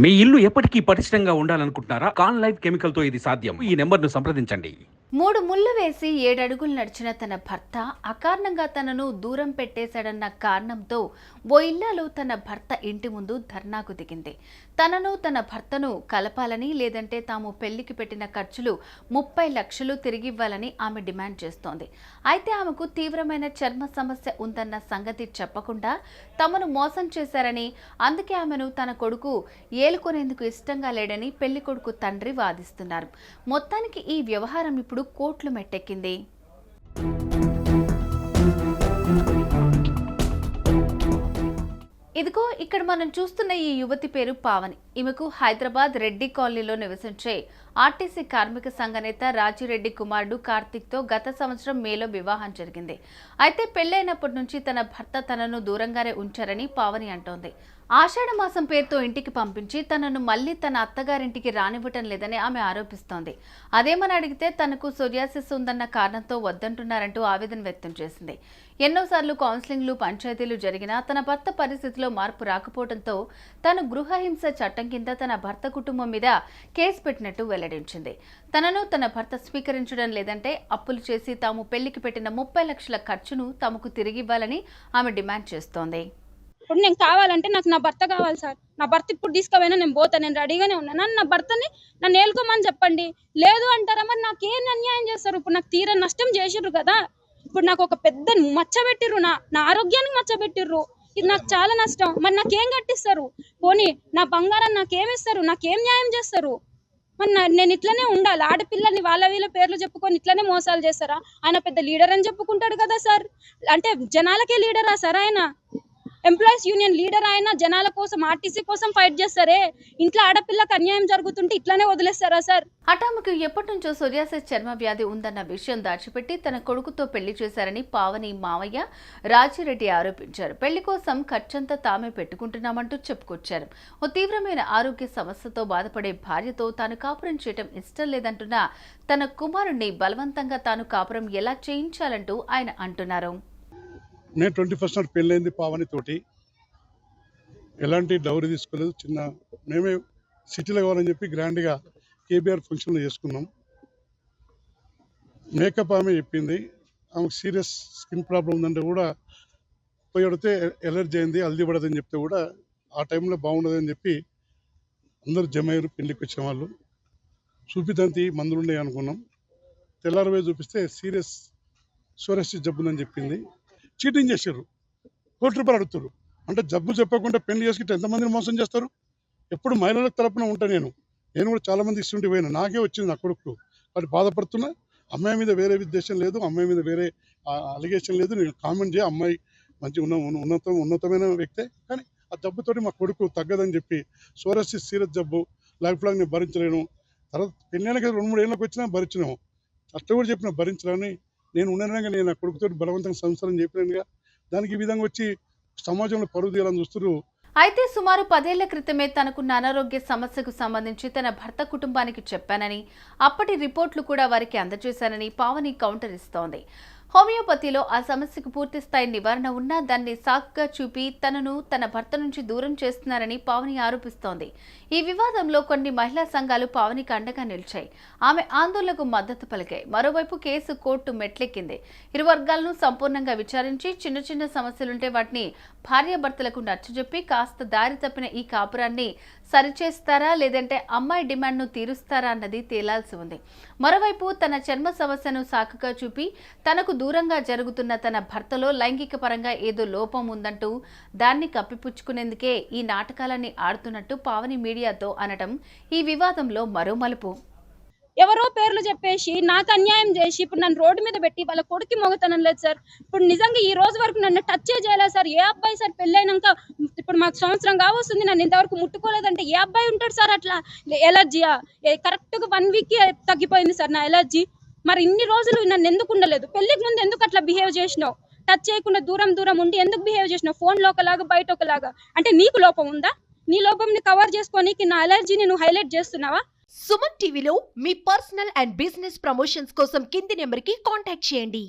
మీ ఇల్లు ఎప్పటికీ పటిష్టంగా ఉండాలనుకుంటున్నారా? కాన్ లైఫ్ కెమికల్ తో ఇది సాధ్యం. ఈ నెంబర్ను సంప్రదించండి. 3 ముళ్ళు వేసి 7 అడుగులు నడిచిన తన భర్త అకారణంగా తనను దూరం పెట్టేశాడన్న కారణంతో ఓ ఇల్లాలు తన భర్త ఇంటి ముందు ధర్నాకు దిగింది. తనను తన భర్తను కలపాలని, లేదంటే తాము పెళ్లికి పెట్టిన ఖర్చులు 30 లక్షలు తిరిగివ్వాలని ఆమె డిమాండ్ చేస్తోంది. అయితే ఆమెకు తీవ్రమైన చర్మ సమస్య ఉందన్న సంగతి చెప్పకుండా తమను మోసం చేశారని, అందుకే ఆమెను తన కొడుకు ఏలుకొనేందుకు ఇష్టంగా లేడని పెళ్లి కొడుకు తండ్రి వాదిస్తున్నారు. మొత్తానికి ఈ వ్యవహారం ఇప్పుడు కోర్టులు మెట్టెక్కింది. ఇదిగో ఇక్కడ మనం చూస్తున్న ఈ యువతి పేరు పావని. ఈమెకు హైదరాబాద్ రెడ్డి కాలనీలో నివసించే ఆర్టీసీ కార్మిక సంఘ నేత రాజిరెడ్డి కుమారుడు కార్తిక్ తో గత సంవత్సరం మేలో వివాహం జరిగింది. అయితే పెళ్లైనప్పటి నుంచి తన భర్త తనను దూరంగానే ఉంచారని పావని అంటోంది. ఆషాఢ మాసం పేరుతో ఇంటికి పంపించి తనను మళ్లీ తన అత్తగారింటికి రానివ్వటం లేదని ఆమె ఆరోపిస్తోంది. అదేమని అడిగితే తనకు సోరియాసిస్ ఉందన్న కారణంతో వద్దంటున్నారంటూ ఆవేదన వ్యక్తం చేసింది. ఎన్నోసార్లు కౌన్సిలింగ్లు, పంచాయతీలు జరిగినా తన భర్త పరిస్థితిలో మార్పు రాకపోవడంతో తాను గృహహింస చట్టం కింద తన భర్త కుటుంబం మీద కేసు పెట్టినట్టు వెల్లడించింది. తనను తన భర్త స్వీకరించడం లేదంటే అప్పులు చేసి తాము పెళ్లికి పెట్టిన 30 లక్షల ఖర్చును తమకు తిరిగివ్వాలని ఆమె డిమాండ్ చేస్తోంది. ఇప్పుడు నేను కావాలంటే నాకు నా భర్త కావాలి సార్. నా భర్త ఇప్పుడు తీసుకుపోయినా నేను పోతా, నేను రెడీగానే ఉన్నాను. నా భర్తని నన్ను ఏలుకోమని చెప్పండి. లేదు అంటారా? మరి నాకేం అన్యాయం చేస్తారు? ఇప్పుడు నాకు తీర నష్టం చేసిర్రు కదా. ఇప్పుడు నాకు ఒక పెద్ద మచ్చ పెట్టిర్రు, నా ఆరోగ్యానికి మచ్చ పెట్టిర్రు. ఇది నాకు చాలా నష్టం. మరి నాకేం కట్టిస్తారు? పోనీ నా బంగారం నాకేమిస్తారు? నాకేం న్యాయం చేస్తారు? మరి నేను ఇట్లనే ఉండాలి? ఆడపిల్లల్ని వాళ్ళ వీళ్ళ పేర్లు చెప్పుకొని ఇట్లనే మోసాలు చేస్తారా? ఆయన పెద్ద లీడర్ అని చెప్పుకుంటాడు కదా సార్. అంటే జనాలకే లీడరా సార్ ఆయన? ఎంప్లాయీస్ యూనియన్ లీడర్ ఆయన జనాల కోసం, ఆర్టీసీ కోసం ఫైట్ చేస్తారే. ఇంట్లో ఆడపిల్లకి అన్యాయం జరుగుతుంటే ఇట్లానే వదిలేస్తారా సార్? ఆమెకు ఎప్పటి నుంచో సోరియాసిస్ చర్మ వ్యాధి ఉందన్న విషయం దాచిపెట్టి తన కొడుకుతో పెళ్లి చేశారని పావని మావయ్య రాజిరెడ్డి ఆరోపించారు. పెళ్లి కోసం ఖర్చంతా తామే పెట్టుకుంటున్నామంటూ చెప్పుకొచ్చారు. ఓ తీవ్రమైన ఆరోగ్య సమస్యతో బాధపడే భార్యతో తాను కాపురం చేయటం ఇష్టం లేదంటున్న తన కుమారుణ్ణి బలవంతంగా తాను కాపురం ఎలా చేయించాలంటూ ఆయన అంటున్నారు. మే 21 నాడు పెళ్ళైంది పావని తోటి. ఎలాంటి డౌరీ తీసుకోలేదు. మేమే సిటీలో కావాలని చెప్పి గ్రాండ్గా కేబీఆర్ ఫంక్షన్లో చేసుకున్నాం. మేకప్ ఆమె చెప్పింది. ఆమెకు సీరియస్ స్కిన్ ప్రాబ్లం ఉందంటే కూడా పోయి అడిగితే ఎలర్జీ అయింది, హల్దీ పడదని చెప్తే కూడా ఆ టైంలో బాగుండదని చెప్పి అందరూ జమయ్యారు. పెళ్ళికి వచ్చిన వాళ్ళు చూపిద్దంతి మందులు ఉన్నాయి అనుకున్నాం. తెల్లారవే చూపిస్తే సీరియస్ సోరియాసిస్ జబ్బు ఉందని చెప్పింది. చీటింగ్ చేశారు. ₹1 అడుగుతారు. అంటే జబ్బు చెప్పకుండా పెళ్లి చేసుకుంటే ఎంతమందిని మోసం చేస్తారు? ఎప్పుడు మహిళల తరపున ఉంటా. నేను కూడా చాలామంది ఇస్తుంటే పోయినా, నాకే వచ్చింది నా కొడుకు. వాటి బాధపడుతున్నా. అమ్మాయి మీద వేరే ఉద్దేశం లేదు, అమ్మాయి మీద వేరే అలిగేషన్ లేదు. నేను కామెంట్ చేయ, అమ్మాయి మంచి ఉన్నతమైన వ్యక్తే, కానీ ఆ జబ్బుతోటి మా కొడుకు తగ్గదని చెప్పి సోరియాసిస్ సీరియస్ జబ్బు, లైఫ్ లాంగ్ నేను భరించలేను. తర్వాత పెళ్ళైనకి 2-3 ఏళ్ళకి వచ్చినా భరించినాము. అట్లా కూడా చెప్పిన భరించలేని నేను ఉండగా నేను నా కొడుకుతో బలవంతంగా సంసారం చెప్పినానుగా. దానికి ఈ విధంగా వచ్చి సమాజంలో పరువు తీయాలని చూస్తున్నారు. అయితే సుమారు 10 ఏళ్ల క్రితమే తనకున్న అనారోగ్య సమస్యకు సంబంధించి తన భర్త కుటుంబానికి చెప్పానని, అప్పటి రిపోర్టులు కూడా వారికి అందజేశానని పావని కౌంటర్ ఇస్తోంది. హోమియోపతిలో ఆ సమస్యకు పూర్తి స్థాయి నివారణ ఉన్నా దాన్ని సాకుగా చూపి తనను తన భర్త నుంచి దూరం చేస్తున్నారని పావని ఆరోపిస్తోంది. ఈ వివాదంలో కొన్ని మహిళా సంఘాలు పావనికి అండగా నిలిచాయి. ఆమె ఆందోళనకు మద్దతు పలికాయి. మరోవైపు కేసు కోర్టు మెట్లెక్కింది. ఇరు వర్గాలను సంపూర్ణంగా విచారించి చిన్న చిన్న సమస్యలుంటే వాటిని భార్యాభర్తలకు నచ్చజెప్పి కాస్త దారి తప్పిన ఈ కాపురాన్ని సరిచేస్తారా, లేదంటే అమ్మాయి డిమాండ్ను తీరుస్తారా అన్నది తేలాల్సి ఉంది. మరోవైపు తన చర్మ సమస్యను సాకుగా చూపి తనకు దూరంగా జరుగుతున్న తన భర్తలో లైంగిక పరంగా ఏదో లోపం ఉందంటూ దాన్ని కప్పిపుచ్చుకునేందుకే ఈ నాటకాలన్నీ ఆడుతున్నట్టు పావని మీడియాతో అనడం ఈ వివాదంలో మరో మలుపు. ఎవరో పేర్లు చెప్పేసి నాకు అన్యాయం చేసి ఇప్పుడు నన్ను రోడ్డు మీద పెట్టి వాళ్ళ కొడుకు మొగతనం లేదు సార్. ఇప్పుడు నిజంగా ఈ రోజు వరకు నన్ను టచ్ చేయలేదు సార్. ఏ అబ్బాయి సార్ పెళ్ళైనాక ఇప్పుడు మాకు సంవత్సరం కావస్తుంది, నన్ను ఇంతవరకు ముట్టుకోలేదంటే ఏ అబ్బాయి ఉంటాడు సార్? అట్లా ఎలర్జీయా? కరెక్ట్గా 1 వీక్కి తగ్గిపోయింది సార్ నా ఎలర్జీ. మరి ఇన్ని రోజులు నన్ను ఎందుకు ఉండలేదు? పెళ్లికి ముందు ఎందుకు అట్లా బిహేవ్ చేసినావు? టచ్ చేయకుండా దూరం ఉండి ఎందుకు బిహేవ్ చేసినావు? ఫోన్లో ఒకలాగా బయట ఒకలాగా. అంటే నీకు లోపం ఉందా? నీ లోపంని కవర్ చేసుకోనికి నా ఎలర్జీని నువ్వు హైలైట్ చేస్తున్నావా? సుమన్ టీవీలో మీ పర్సనల్ అండ్ బిజినెస్ ప్రమోషన్స్ కోసం కింది నెంబర్కి కాంటాక్ట్ చేయండి.